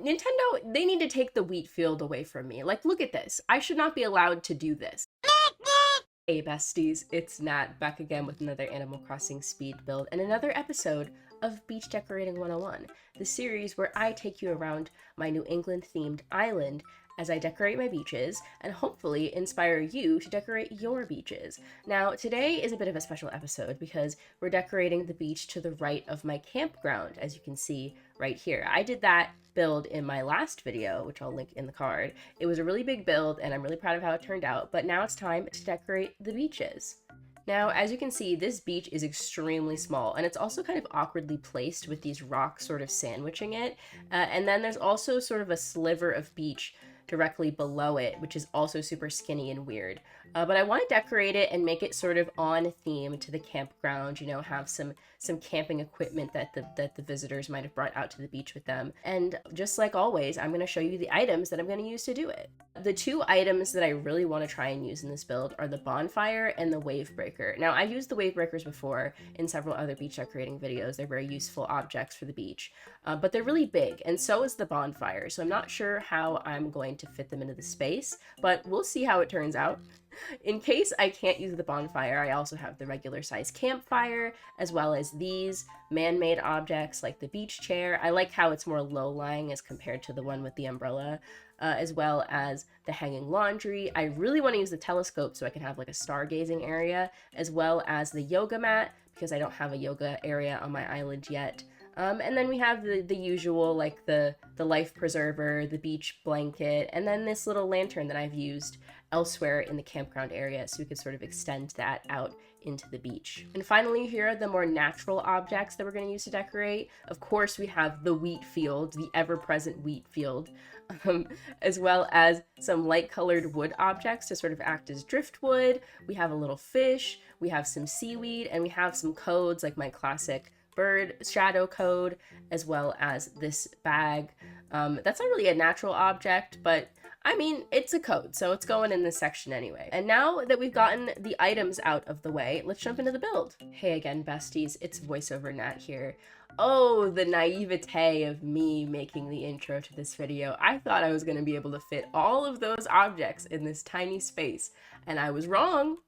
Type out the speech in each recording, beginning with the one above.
Nintendo, they need to take the wheat field away from me. Like, look at this. I should not be allowed to do this. Hey besties, it's Nat, back again with another Animal Crossing speed build and another episode of Beach Decorating 101, the series where I take you around my New England themed island as I decorate my beaches and hopefully inspire you to decorate your beaches. Now, today is a bit of a special episode because we're decorating the beach to the right of my campground, as you can see right here. I did that build in my last video, which I'll link in the card. It was a really big build and I'm really proud of how it turned out, but now it's time to decorate the beaches. Now, as you can see, this beach is extremely small, and it's also kind of awkwardly placed with these rocks sort of sandwiching it. And then there's also sort of a sliver of beach directly below it, which is also super skinny and weird. But I want to decorate it and make it sort of on theme to the campground, you know, have some camping equipment that the visitors might have brought out to the beach with them. And just like always, I'm going to show you the items that I'm going to use to do it. The two items that I really want to try and use in this build are the bonfire and the wave breaker. Now, I've used the wave breakers before in several other beach decorating videos. They're very useful objects for the beach, but they're really big, and so is the bonfire. So I'm not sure how I'm going to fit them into the space, but we'll see how it turns out. In case I can't use the bonfire, I also have the regular size campfire, as well as these man-made objects like the beach chair. I like how it's more low-lying as compared to the one with the umbrella, as well as the hanging laundry. I really want to use the telescope so I can have like a stargazing area, as well as the yoga mat, because I don't have a yoga area on my island yet. And then we have the usual, like the life preserver, the beach blanket, and then this little lantern that I've used elsewhere in the campground area, so we could sort of extend that out into the beach. And finally, here are the more natural objects that we're going to use to decorate. Of course, we have the wheat field, the ever-present wheat field, as well as some light-colored wood objects to sort of act as driftwood. We have a little fish, we have some seaweed, and we have some codes like my classic bird shadow code, as well as this bag. That's not really a natural object, but I mean, it's a code, so it's going in this section anyway. And now that we've gotten the items out of the way, let's jump into the build. Hey again, besties, it's voiceover Nat here. Oh, the naivete of me making the intro to this video. I thought I was going to be able to fit all of those objects in this tiny space, and I was wrong.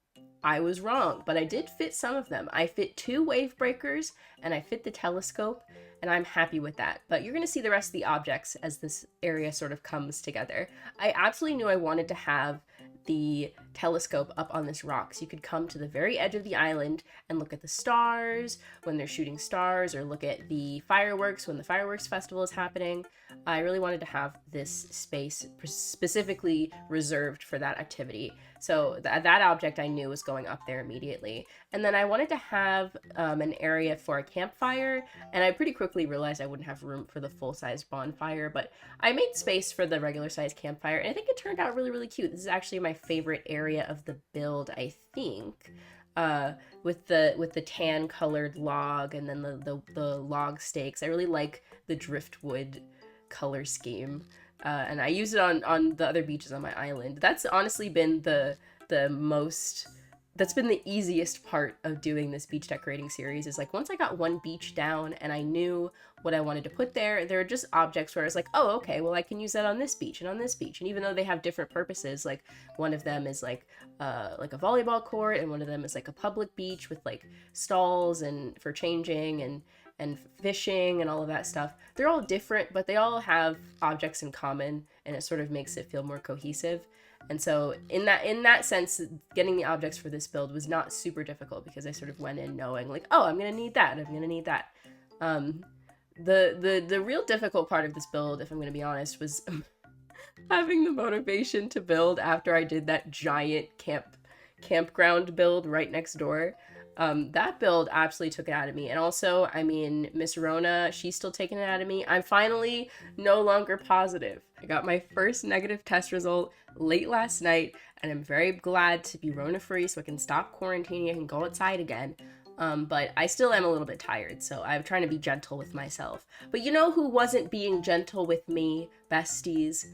But I did fit some of them. I fit 2 wave breakers and I fit the telescope, and I'm happy with that. But you're going to see the rest of the objects as this area sort of comes together. I absolutely knew I wanted to have the telescope up on this rock, so you could come to the very edge of the island and look at the stars when they're shooting stars, or look at the fireworks when the fireworks festival is happening. I really wanted to have this space specifically reserved for that activity, so that object I knew was going up there immediately. And then I wanted to have an area for a campfire, and I pretty quickly realized I wouldn't have room for the full-size bonfire, but I made space for the regular-size campfire, and I think it turned out really, really cute. This is actually my favorite area of the build, I think, with the tan colored log and then the log stakes. I really like the driftwood color scheme, and I use it on the other beaches on my island. That's honestly been that's been the easiest part of doing this beach decorating series, is like once I got one beach down and I knew what I wanted to put there are just objects where I was like, oh, okay, well, I can use that on this beach and on this beach. And even though they have different purposes, like one of them is like a volleyball court, and one of them is like a public beach with like stalls and for changing and fishing and all of that stuff. They're all different, but they all have objects in common, and it sort of makes it feel more cohesive. And so in that sense, getting the objects for this build was not super difficult, because I sort of went in knowing like, oh, I'm gonna need that, I'm gonna need that. The real difficult part of this build, if I'm gonna be honest, was having the motivation to build after I did that giant campground build right next door. That build absolutely took it out of me. And also, I mean, Miss Rona, she's still taking it out of me. I'm finally no longer positive. I got my first negative test result late last night, and I'm very glad to be Rona free so I can stop quarantining and go outside again. But I still am a little bit tired, so I'm trying to be gentle with myself. But you know who wasn't being gentle with me, besties?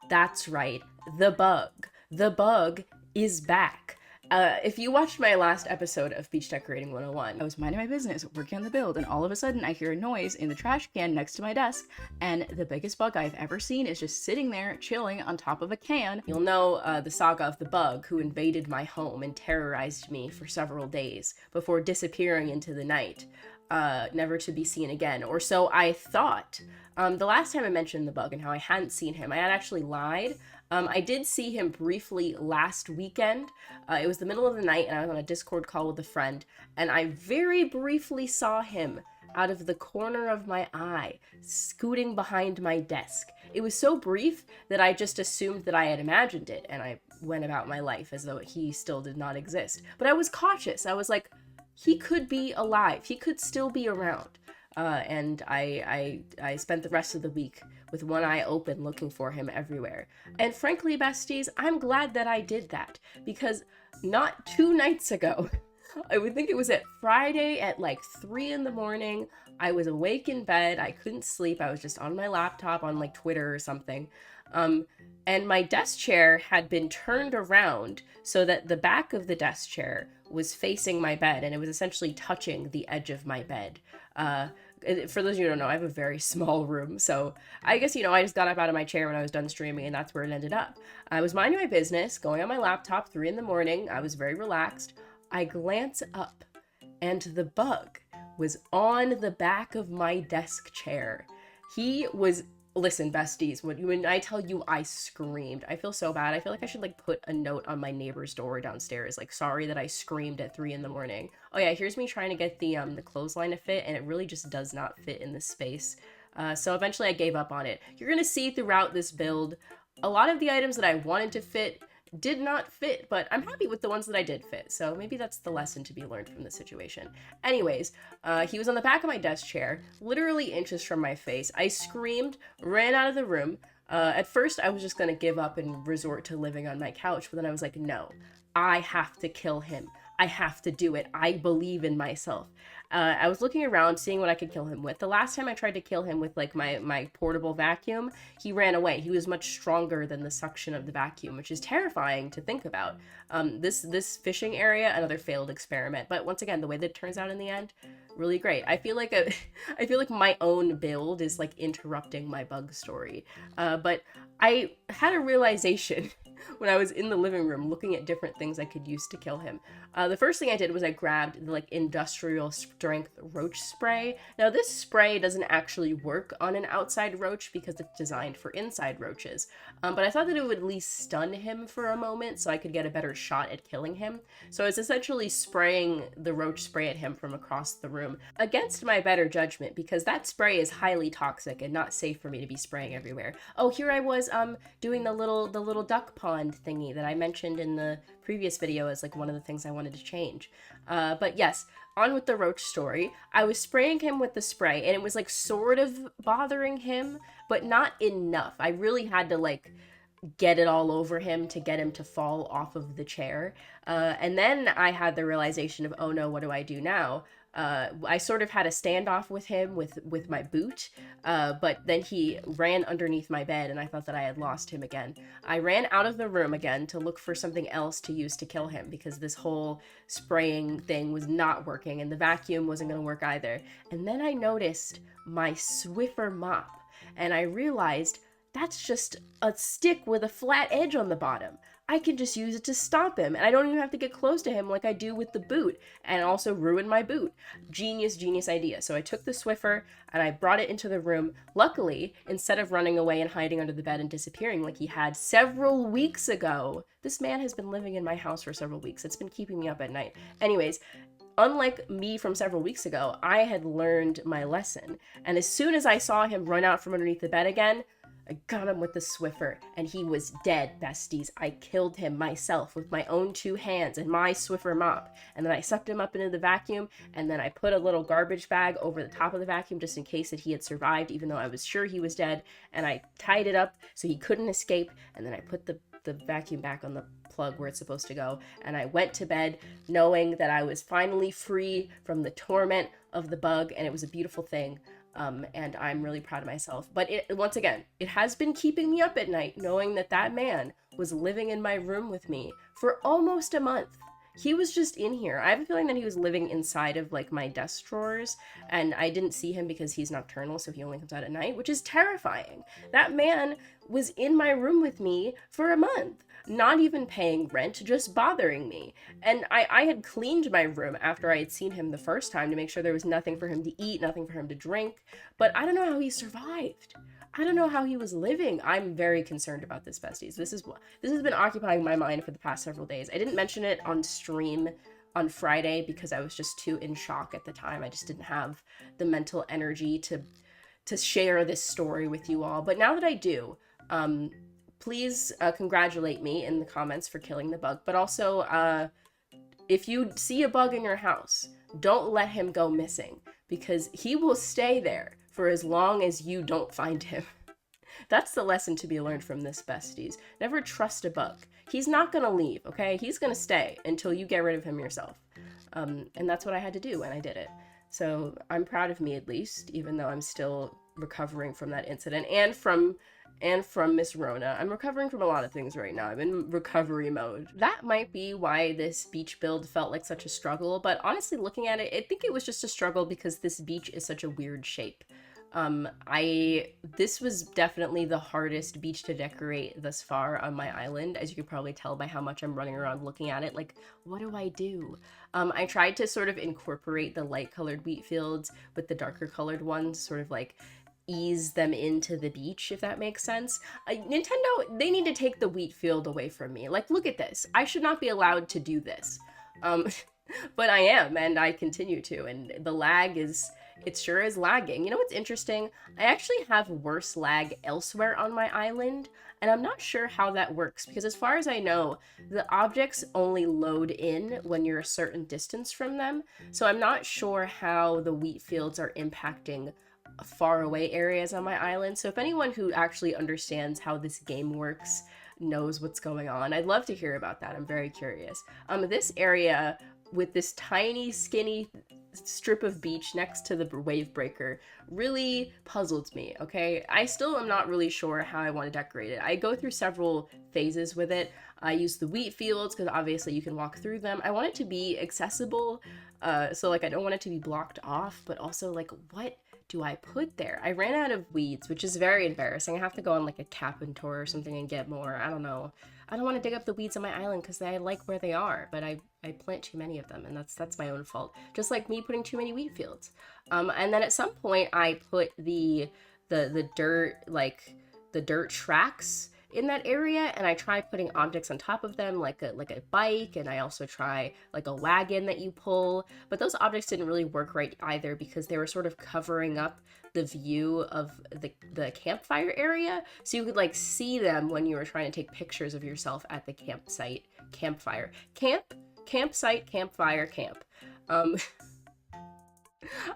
That's right, the bug. The bug is back. If you watched my last episode of Beach Decorating 101, I was minding my business, working on the build, and all of a sudden I hear a noise in the trash can next to my desk, and the biggest bug I've ever seen is just sitting there, chilling on top of a can. You'll know the saga of the bug who invaded my home and terrorized me for several days before disappearing into the night, never to be seen again, or so I thought. The last time I mentioned the bug and how I hadn't seen him, I had actually lied. I did see him briefly last weekend. It was the middle of the night and I was on a Discord call with a friend, and I very briefly saw him out of the corner of my eye, scooting behind my desk. It was so brief that I just assumed that I had imagined it, and I went about my life as though he still did not exist. But I was cautious. I was like, he could be alive. He could still be around. And I spent the rest of the week with one eye open looking for him everywhere. And frankly, besties, I'm glad that I did that, because not 2 nights ago, I would think it was at Friday at like 3 in the morning, I was awake in bed, I couldn't sleep, I was just on my laptop on like Twitter or something, and my desk chair had been turned around so that the back of the desk chair was facing my bed, and it was essentially touching the edge of my bed. For those of you who don't know, I have a very small room, so I guess, I just got up out of my chair when I was done streaming, and that's where it ended up. I was minding my business, going on my laptop, 3 in the morning, I was very relaxed. I glance up, and the bug was on the back of my desk chair. He was... Listen, besties, when I tell you I screamed, I feel so bad. I feel like I should like put a note on my neighbor's door downstairs, like, sorry that I screamed at 3 in the morning. Oh yeah, here's me trying to get the clothesline to fit, and it really just does not fit in this space. So eventually I gave up on it. You're gonna see throughout this build, a lot of the items that I wanted to fit did not fit, but I'm happy with the ones that I did fit, so maybe that's the lesson to be learned from this situation. Anyways, he was on the back of my desk chair, literally inches from my face. I screamed, ran out of the room. At first, I was just gonna give up and resort to living on my couch, but then I was like, no, I have to kill him. I have to do it. I believe in myself. I was looking around, seeing what I could kill him with. The last time I tried to kill him with like my portable vacuum, he ran away. He was much stronger than the suction of the vacuum, which is terrifying to think about. This fishing area, another failed experiment. But once again, the way that it turns out in the end, really great. I feel like my own build is like interrupting my bug story. But I had a realization when I was in the living room looking at different things I could use to kill him. The first thing I did was I grabbed the like industrial strength roach spray. Now this spray doesn't actually work on an outside roach because it's designed for inside roaches, but I thought that it would at least stun him for a moment so I could get a better shot at killing him. So I was essentially spraying the roach spray at him from across the room against my better judgment, because that spray is highly toxic and not safe for me to be spraying everywhere. Oh, here I was doing the little duck pond thingy that I mentioned in the previous video as like one of the things I wanted to change. But yes, on with the roach story. I was spraying him with the spray and it was like sort of bothering him, but not enough. I really had to like get it all over him to get him to fall off of the chair. And then I had the realization of, oh no, what do I do now? I sort of had a standoff with him with my boot, but then he ran underneath my bed and I thought that I had lost him again. I ran out of the room again to look for something else to use to kill him because this whole spraying thing was not working and the vacuum wasn't going to work either. And then I noticed my Swiffer mop and I realized that's just a stick with a flat edge on the bottom. I can just use it to stop him, and I don't even have to get close to him like I do with the boot, and also ruin my boot. Genius idea. So I took the Swiffer, and I brought it into the room. Luckily, instead of running away and hiding under the bed and disappearing like he had several weeks ago, this man has been living in my house for several weeks. It's been keeping me up at night. Anyways, unlike me from several weeks ago, I had learned my lesson, and as soon as I saw him run out from underneath the bed again, I got him with the Swiffer, and he was dead, besties. I killed him myself with my own 2 hands and my Swiffer mop. And then I sucked him up into the vacuum, and then I put a little garbage bag over the top of the vacuum just in case that he had survived, even though I was sure he was dead. And I tied it up so he couldn't escape, and then I put the vacuum back on the plug where it's supposed to go. And I went to bed knowing that I was finally free from the torment of the bug, and it was a beautiful thing. And I'm really proud of myself. But once again, it has been keeping me up at night knowing that that man was living in my room with me for almost a month. he was just in here. I have a feeling that he was living inside of like my desk drawers, and I didn't see him because he's nocturnal, so he only comes out at night, which is terrifying. That man was in my room with me for a month, not even paying rent, just bothering me. And I had cleaned my room after I had seen him the first time to make sure there was nothing for him to eat, nothing for him to drink, but I don't know how he survived. I don't know how he was living. I'm very concerned about this, besties. This has been occupying my mind for the past several days. I didn't mention it on stream on Friday because I was just too in shock at the time. I just didn't have the mental energy to share this story with you all. But now that I do, please congratulate me in the comments for killing the bug. But also, if you see a bug in your house, don't let him go missing, because he will stay there for as long as you don't find him. That's the lesson to be learned from this, besties. Never trust a bug. He's not gonna leave, okay? He's gonna stay until you get rid of him yourself. And that's what I had to do, and I did it. So I'm proud of me, at least, even though I'm still recovering from that incident and from Miss Rona. I'm recovering from a lot of things right now. I'm in recovery mode. That might be why this beach build felt like such a struggle, but honestly, looking at it, I think it was just a struggle because this beach is such a weird shape. This was definitely the hardest beach to decorate thus far on my island, as you can probably tell by how much I'm running around looking at it, like, what do I do? I tried to sort of incorporate the light colored wheat fields with the darker colored ones, sort of like ease them into the beach, if that makes sense. Nintendo, they need to take the wheat field away from me. Like, look at this. I should not be allowed to do this. But I am, and I continue to, and the lag it sure is lagging. You know what's interesting? I actually have worse lag elsewhere on my island, and I'm not sure how that works, because as far as I know, the objects only load in when you're a certain distance from them, so I'm not sure how the wheat fields are impacting far away areas on my island. So if anyone who actually understands how this game works knows what's going on, I'd love to hear about that. I'm very curious. This area with this tiny skinny strip of beach next to the wave breaker really puzzled me, okay? I still am not really sure how I want to decorate it. I go through several phases with it. I use the wheat fields because obviously you can walk through them. I want it to be accessible, so like I don't want it to be blocked off, but also like what do I put there? I ran out of weeds, which is very embarrassing. I have to go on like a cabin tour or something and get more. I don't know. I don't want to dig up the weeds on my island because I like where they are, but I plant too many of them, and that's my own fault. Just like me putting too many wheat fields. And then at some point I put the dirt, like the dirt tracks in that area, and I try putting objects on top of them, like a bike, and I also try like a wagon that you pull, but those objects didn't really work right either because they were sort of covering up the view of the campfire area, so you could like see them when you were trying to take pictures of yourself at the campsite, campfire, campsite, campfire, camp.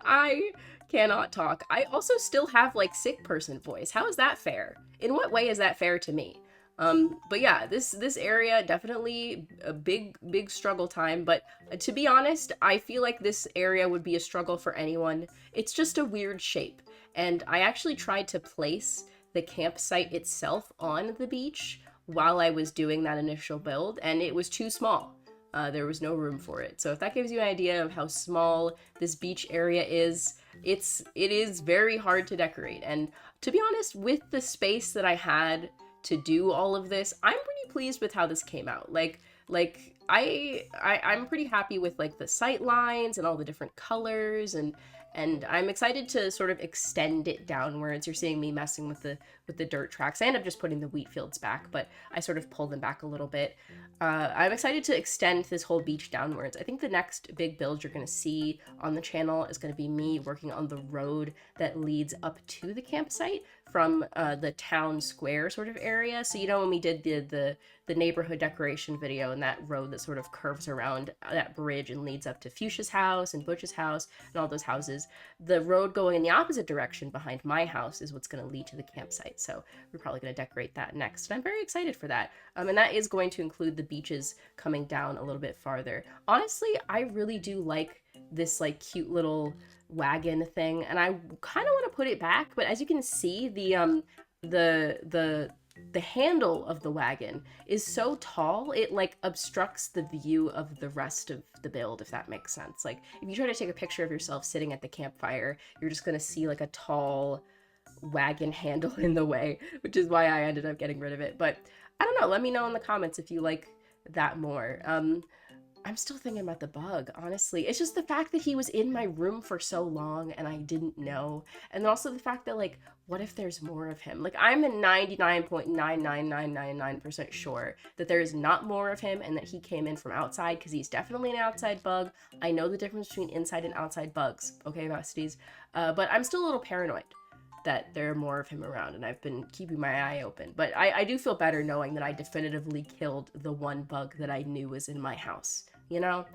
I cannot talk. I also still have like sick person voice. How is that fair? In what way is that fair to me? But yeah, this area definitely a big struggle time, but to be honest, I feel like this area would be a struggle for anyone. It's just a weird shape, and I actually tried to place the campsite itself on the beach while I was doing that initial build, and it was too small. There was no room for it. So if that gives you an idea of how small this beach area is, it is very hard to decorate. And to be honest, with the space that I had to do all of this, I'm pretty pleased with how this came out. I'm pretty happy with like the sight lines and all the different colors, and I'm excited to sort of extend it downwards. You're seeing me messing with the dirt tracks. I end up just putting the wheat fields back, but I sort of pull them back a little bit. I'm excited to extend this whole beach downwards. I think the next big build you're going to see on the channel is going to be me working on the road that leads up to the campsite from the town square sort of area. So you know when we did the neighborhood decoration video, and that road that sort of curves around that bridge and leads up to Fuchsia's house and Butch's house and all those houses, the road going in the opposite direction behind my house is what's going to lead to the campsite. So we're probably going to decorate that next, and I'm very excited for that. And that is going to include the beaches coming down a little bit farther. Honestly, I really do like this like cute little wagon thing, and I kind of want to put it back, but as you can see, the the handle of the wagon is so tall, it like obstructs the view of the rest of the build, if that makes sense. Like if you try to take a picture of yourself sitting at the campfire, you're just gonna see like a tall wagon handle in the way, which is why I ended up getting rid of it. But I don't know, let me know in the comments if you like that more. I'm still thinking about the bug, honestly. It's just the fact that he was in my room for so long and I didn't know. And also the fact that, like, what if there's more of him? Like, I'm a 99.99999% sure that there is not more of him and that he came in from outside, because he's definitely an outside bug. I know the difference between inside and outside bugs, okay, besties? But I'm still a little paranoid that there are more of him around, and I've been keeping my eye open. But I do feel better knowing that I definitively killed the one bug that I knew was in my house. You know,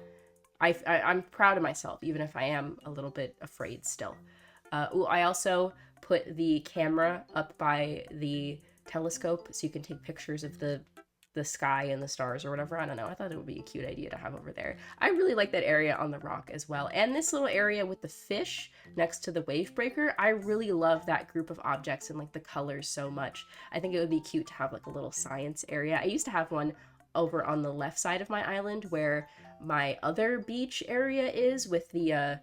I'm proud of myself, even if I am a little bit afraid still. I also put the camera up by the telescope so you can take pictures of the sky and the stars or whatever. I don't know. I thought it would be a cute idea to have over there. I really like that area on the rock as well. And this little area with the fish next to the wave breaker, I really love that group of objects and like the colors so much. I think it would be cute to have like a little science area. I used to have one over on the left side of my island where my other beach area is, with the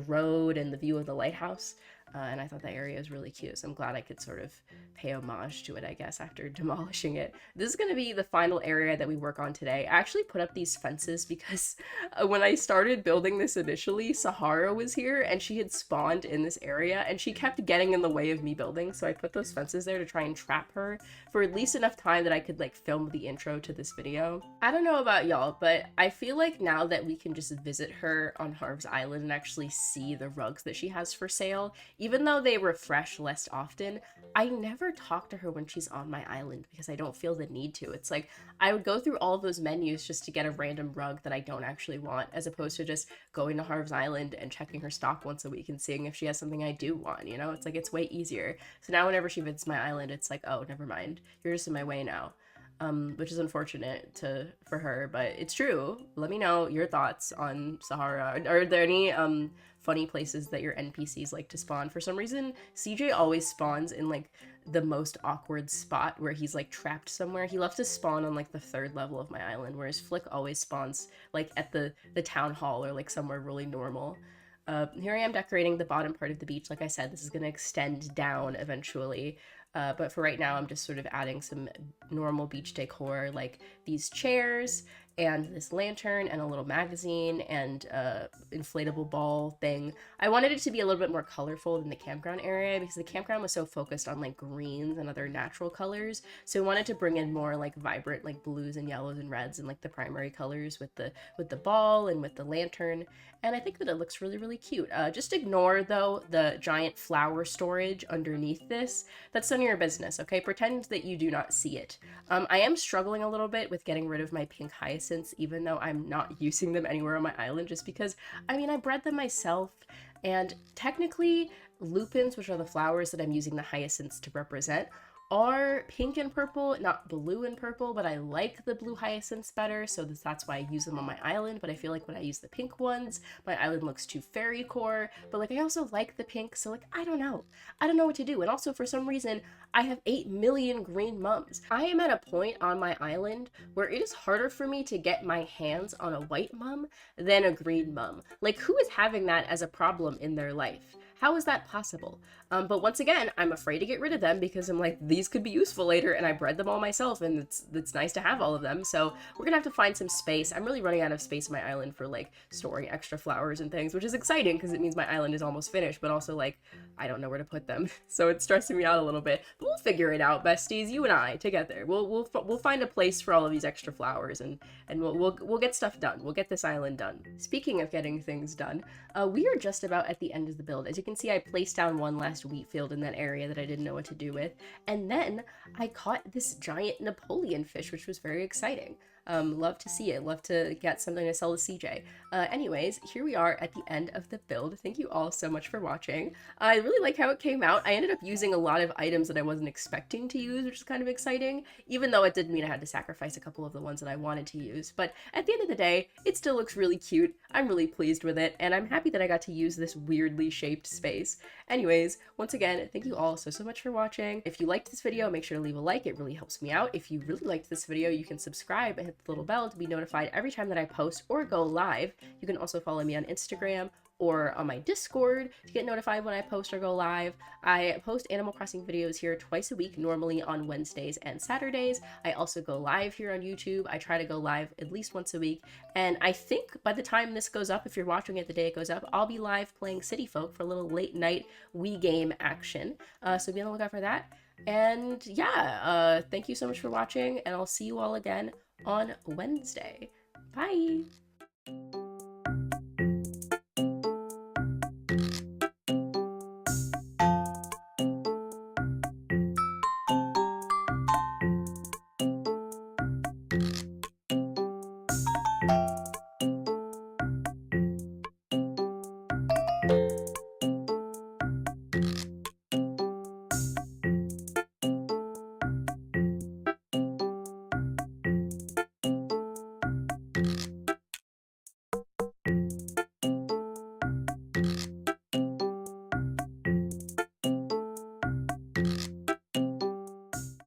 road and the view of the lighthouse. And I thought that area was really cute, so I'm glad I could sort of pay homage to it, I guess, after demolishing it. This is going to be the final area that we work on today. I actually put up these fences because when I started building this initially, Sahara was here, and she had spawned in this area, and she kept getting in the way of me building, so I put those fences there to try and trap her for at least enough time that I could, like, film the intro to this video. I don't know about y'all, but I feel like now that we can just visit her on Harv's Island and actually see the rugs that she has for sale, even though they refresh less often, I never talk to her when she's on my island because I don't feel the need to. It's like I would go through all of those menus just to get a random rug that I don't actually want, as opposed to just going to Harv's Island and checking her stock once a week and seeing if she has something I do want, you know? It's like, it's way easier. So now whenever she visits my island, it's like, oh, never mind. You're just in my way now. Which is unfortunate for her, but it's true. Let me know your thoughts on Sahara. Are there any funny places that your NPCs like to spawn? For some reason, CJ always spawns in like the most awkward spot where he's like trapped somewhere. He loves to spawn on like the 3rd level of my island, whereas Flick always spawns like at the town hall or like somewhere really normal. Here I am decorating the bottom part of the beach. Like I said, this is going to extend down eventually. But for right now, I'm just sort of adding some normal beach decor, like these chairs and this lantern and a little magazine and inflatable ball thing. I wanted it to be a little bit more colorful than the campground area because the campground was so focused on like greens and other natural colors. So I wanted to bring in more like vibrant like blues and yellows and reds and like the primary colors with the ball and with the lantern. And I think that it looks really, really cute. Just ignore, though, the giant flower storage underneath this. That's none of your business, okay? Pretend that you do not see it. I am struggling a little bit with getting rid of my pink hyacinths, even though I'm not using them anywhere on my island, just because, I mean, I bred them myself, and technically, lupins, which are the flowers that I'm using the hyacinths to represent, are pink and purple, not blue and purple, but I like the blue hyacinths better, so that's why I use them on my island. But I feel like when I use the pink ones, my island looks too fairy core, but like I also like the pink, so like I don't know what to do. And also for some reason I have 8 million green mums. I am at a point on my island where it is harder for me to get my hands on a white mum than a green mum. Like, who is having that as a problem in their life? How is that possible? But once again, I'm afraid to get rid of them because I'm like, these could be useful later, and I bred them all myself, and it's nice to have all of them. So we're gonna have to find some space. I'm really running out of space on my island for like storing extra flowers and things, which is exciting because it means my island is almost finished, but also like I don't know where to put them, so it's stressing me out a little bit. But we'll figure it out, besties. You and I together. We'll find a place for all of these extra flowers, and we'll get stuff done. We'll get this island done. Speaking of getting things done, we are just about at the end of the build. As you can see, I placed down one last wheat field in that area that I didn't know what to do with, and then I caught this giant Napoleon fish, which was very exciting. Love to see it. Love to get something to sell to CJ. Anyways, here we are at the end of the build. Thank you all so much for watching. I really like how it came out. I ended up using a lot of items that I wasn't expecting to use, which is kind of exciting, even though it did mean I had to sacrifice a couple of the ones that I wanted to use. But at the end of the day, it still looks really cute. I'm really pleased with it, and I'm happy that I got to use this weirdly shaped space. Anyways, once again, thank you all so much for watching. If you liked this video, make sure to leave a like. It really helps me out. If you really liked this video, you can subscribe and hit the little bell to be notified every time that I post or go live. You can also follow me on Instagram or on my Discord to get notified when I post or go live. I post Animal Crossing videos here twice a week, normally on Wednesdays and Saturdays. I also go live here on YouTube. I try to go live at least once a week, and I think by the time this goes up, if you're watching it the day it goes up, I'll be live playing City Folk for a little late night Wii game action. So be on the lookout for that. And yeah, thank you so much for watching, and I'll see you all again on Wednesday. Bye!